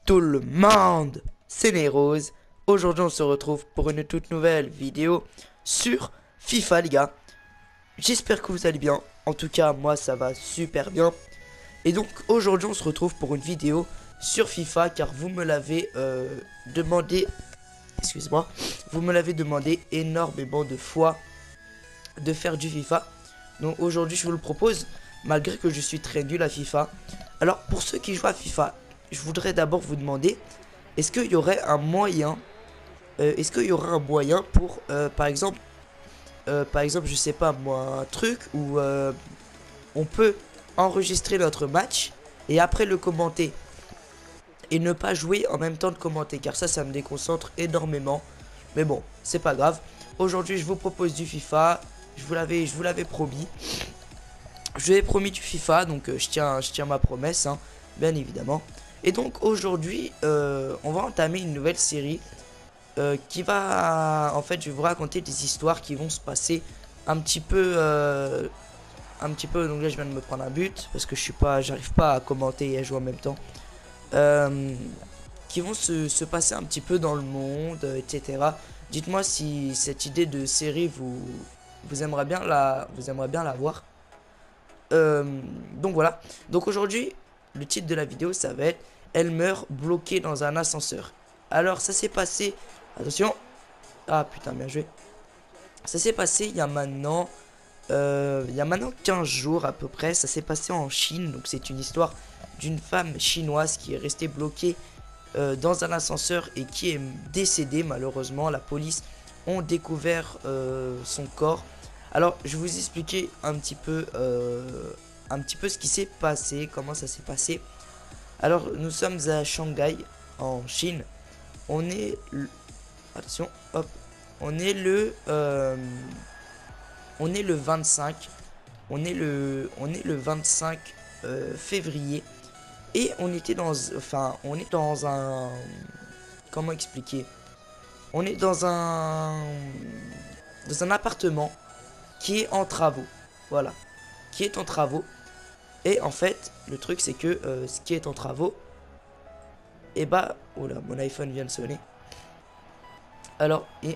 tout le monde, c'est Neyrose. Aujourd'hui on se retrouve pour une toute nouvelle vidéo sur FIFA les gars. J'espère que vous allez bien, en tout cas moi ça va super bien. Et donc aujourd'hui on se retrouve pour une vidéo sur FIFA car vous me l'avez demandé, excusez-moi, vous me l'avez demandé énormément de fois de faire du FIFA. Donc aujourd'hui je vous le propose malgré que je suis très nul à FIFA. Alors pour ceux qui jouent à FIFA, je voudrais d'abord vous demander, est-ce qu'il y aurait un moyen, pour, par exemple, je sais pas moi, un truc où on peut enregistrer notre match et après le commenter et ne pas jouer en même temps de commenter, car ça me déconcentre énormément. Mais bon, c'est pas grave. Aujourd'hui, je vous propose du FIFA. Je vous l'avais promis. Je vous avais promis du FIFA, donc je tiens ma promesse, hein, bien évidemment. Et donc aujourd'hui, on va entamer une nouvelle série qui va, en fait, je vais vous raconter des histoires qui vont se passer un petit peu, donc là je viens de me prendre un but parce que j'arrive pas à commenter et à jouer en même temps, euh, qui vont se passer un petit peu dans le monde, etc. Dites-moi si cette idée de série vous aimeriez bien la voir. Donc voilà. Donc aujourd'hui, le titre de la vidéo, ça va être Elle meurt bloquée dans un ascenseur. Alors ça s'est passé. Attention. Ah putain, bien joué. Ça s'est passé il y a maintenant 15 jours à peu près. Ça s'est passé en Chine. Donc c'est une histoire d'une femme chinoise qui est restée bloquée dans un ascenseur et qui est décédée malheureusement. La police ont découvert son corps. Alors, je vais vous expliquer un petit peu ce qui s'est passé, comment ça s'est passé. Alors, nous sommes à Shanghai, en Chine. On est, attention, hop, on est le 25, on est le 25 février, et on est dans un, comment expliquer, on est dans un appartement qui est en travaux. Voilà. Qui est en travaux. Et en fait, le truc c'est que ce qui est en travaux, et bah, oh là, mon iPhone vient de sonner. Alors, et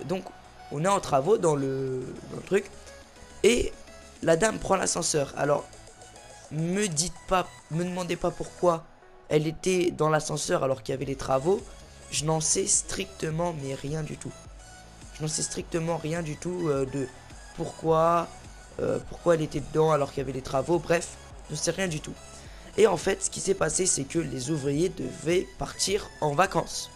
donc, on est en travaux dans le truc. Et la dame prend l'ascenseur. Alors, me demandez pas pourquoi elle était dans l'ascenseur alors qu'il y avait les travaux. Je n'en sais strictement mais rien du tout. Je n'en sais strictement rien du tout de pourquoi elle était dedans alors qu'il y avait les travaux. Bref, je ne sais rien du tout. Et en fait, ce qui s'est passé, c'est que les ouvriers devaient partir en vacances.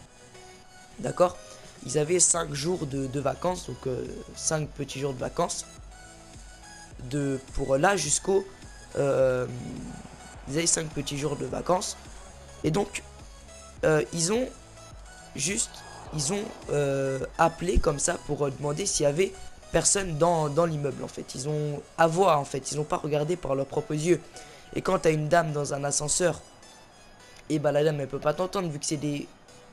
D'accord? Ils avaient 5 jours de vacances, donc 5 petits jours de vacances. Pour là jusqu'au... ils avaient 5 petits jours de vacances. Et donc, ils ont juste... Ils ont appelé comme ça pour demander s'il y avait personne dans l'immeuble en fait. Ils ont à voir en fait, ils n'ont pas regardé par leurs propres yeux. Et quand t'as une dame dans un ascenseur, et bah la dame elle peut pas t'entendre vu que c'est des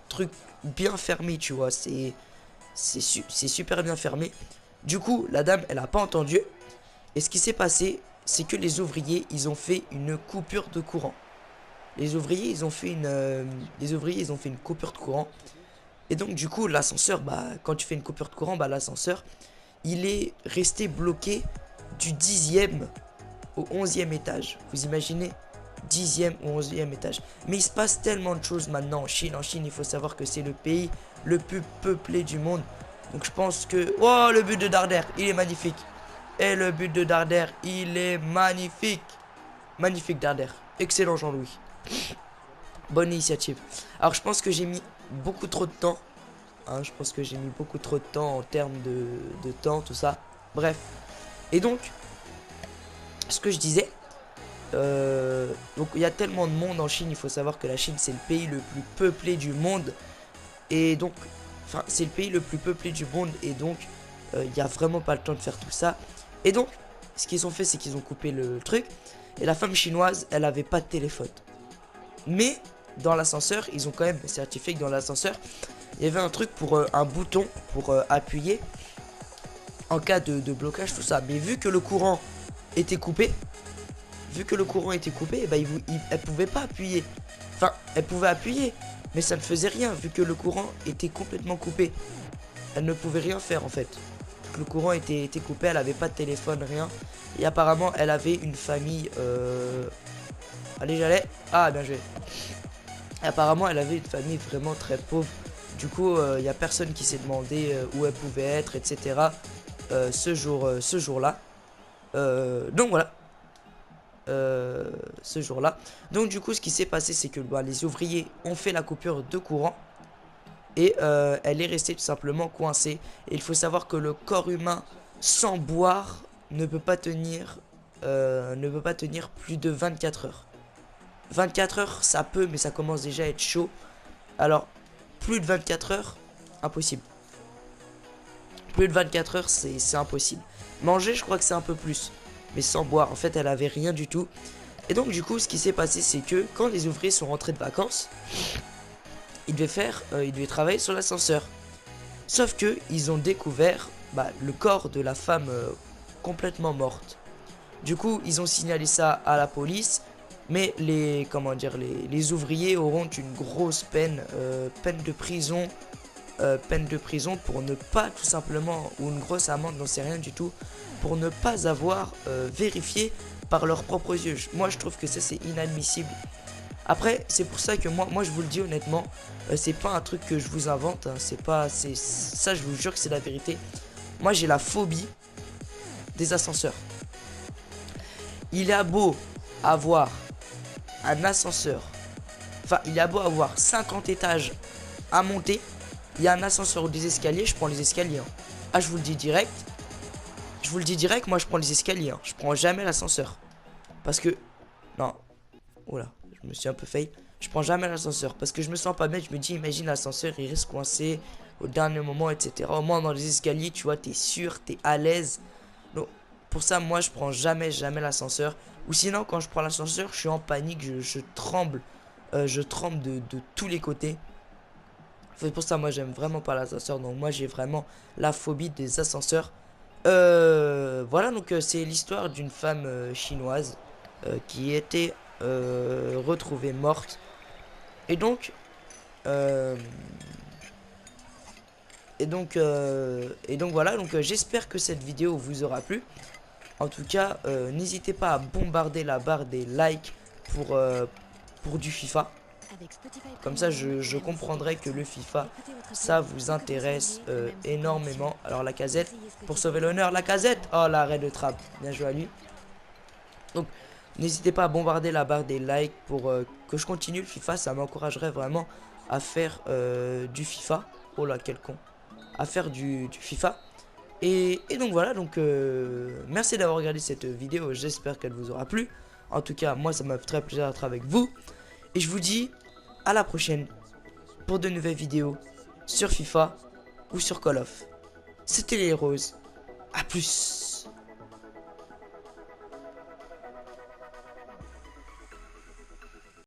trucs bien fermés, tu vois. C'est super bien fermé. Du coup, la dame elle a pas entendu. Et ce qui s'est passé, c'est que les ouvriers ils ont fait une coupure de courant. Les ouvriers ils ont fait une coupure de courant. Et donc du coup l'ascenseur, bah quand tu fais une coupure de courant, bah l'ascenseur il est resté bloqué du 10e au 11e étage. Vous imaginez? 10e ou 11e étage. Mais il se passe tellement de choses maintenant en Chine. En Chine, il faut savoir que c'est le pays le plus peuplé du monde. Donc je pense que... Oh, le but de Darder, il est magnifique. Et le but de Darder, il est magnifique. Magnifique Darder. Excellent Jean-Louis. Bonne initiative. Alors je pense que j'ai mis beaucoup trop de temps. Hein, je pense que j'ai mis beaucoup trop de temps en termes de temps, tout ça. Bref. Et donc, ce que je disais, donc il y a tellement de monde en Chine, il faut savoir que la Chine c'est le pays le plus peuplé du monde. Et donc, enfin c'est le pays le plus peuplé du monde et donc il n'y a vraiment pas le temps de faire tout ça. Et donc, ce qu'ils ont fait c'est qu'ils ont coupé le truc. Et la femme chinoise, elle avait pas de téléphone. Mais dans l'ascenseur, ils ont quand même certifié que dans l'ascenseur, il y avait un truc pour un bouton pour appuyer en cas de blocage, tout ça. Mais vu que le courant était coupé, vu que le courant était coupé, bah, elle pouvait pas appuyer. Enfin, elle pouvait appuyer, mais ça ne faisait rien vu que le courant était complètement coupé. Elle ne pouvait rien faire en fait. Le courant était coupé, elle avait pas de téléphone, rien. Et apparemment, elle avait une famille. Allez, j'allais. Ah, bien joué. Et apparemment, elle avait une famille vraiment très pauvre. Du coup, il n'y a personne qui s'est demandé où elle pouvait être, etc. Ce jour-là. Donc voilà. Ce jour-là. Donc du coup, ce qui s'est passé, c'est que bah, les ouvriers ont fait la coupure de courant. Et elle est restée tout simplement coincée. Et il faut savoir que le corps humain sans boire ne peut pas tenir plus de 24 heures. 24 heures ça peut, mais ça commence déjà à être chaud. Alors plus de 24 heures, impossible. Plus de 24 heures, c'est impossible. Manger, je crois que c'est un peu plus, mais sans boire, en fait elle avait rien du tout. Et donc du coup ce qui s'est passé, c'est que quand les ouvriers sont rentrés de vacances, ils devaient travailler sur l'ascenseur. Sauf que ils ont découvert le corps de la femme complètement morte. Du coup, ils ont signalé ça à la police, mais les ouvriers auront une grosse peine de prison, pour ne pas tout simplement, ou une grosse amende, n'en sais rien du tout, pour ne pas avoir vérifié par leurs propres yeux. Moi, je trouve que ça c'est inadmissible. Après, c'est pour ça que moi je vous le dis honnêtement, c'est pas un truc que je vous invente, hein, c'est ça, je vous jure que c'est la vérité. Moi j'ai la phobie des ascenseurs. Il a beau avoir un ascenseur, enfin il a beau avoir 50 étages à monter, il y a un ascenseur ou des escaliers, je prends les escaliers. Hein. Ah, je vous le dis direct, moi je prends les escaliers, hein. Je prends jamais l'ascenseur. Parce que, non, oula. Je me suis un peu fail. Je prends jamais l'ascenseur parce que je me sens pas bien. Je me dis, imagine l'ascenseur, il reste coincé au dernier moment, etc. Au moins dans les escaliers, tu vois, t'es sûr, t'es à l'aise. Donc, pour ça, moi, je prends jamais l'ascenseur. Ou sinon, quand je prends l'ascenseur, je suis en panique, je tremble. Je tremble de tous les côtés. C'est pour ça, moi, j'aime vraiment pas l'ascenseur. Donc, moi, j'ai vraiment la phobie des ascenseurs. Voilà, donc c'est l'histoire d'une femme chinoise qui était retrouvée morte. Et donc, euh, voilà. Donc j'espère que cette vidéo vous aura plu. En tout cas, n'hésitez pas à bombarder la barre des likes pour du FIFA. Comme ça, je comprendrai que le FIFA, ça vous intéresse énormément. Alors la casette, pour sauver l'honneur, la casette. Oh, l'arrêt de trappe. Bien joué à lui. Donc, n'hésitez pas à bombarder la barre des likes pour que je continue le FIFA. Ça m'encouragerait vraiment à faire du FIFA. Oh là, quel con. À faire du FIFA. Et donc voilà, donc merci d'avoir regardé cette vidéo. J'espère qu'elle vous aura plu. En tout cas, moi, ça m'a fait très plaisir d'être avec vous. Et je vous dis à la prochaine pour de nouvelles vidéos sur FIFA ou sur Call of. C'était les Roses. A plus.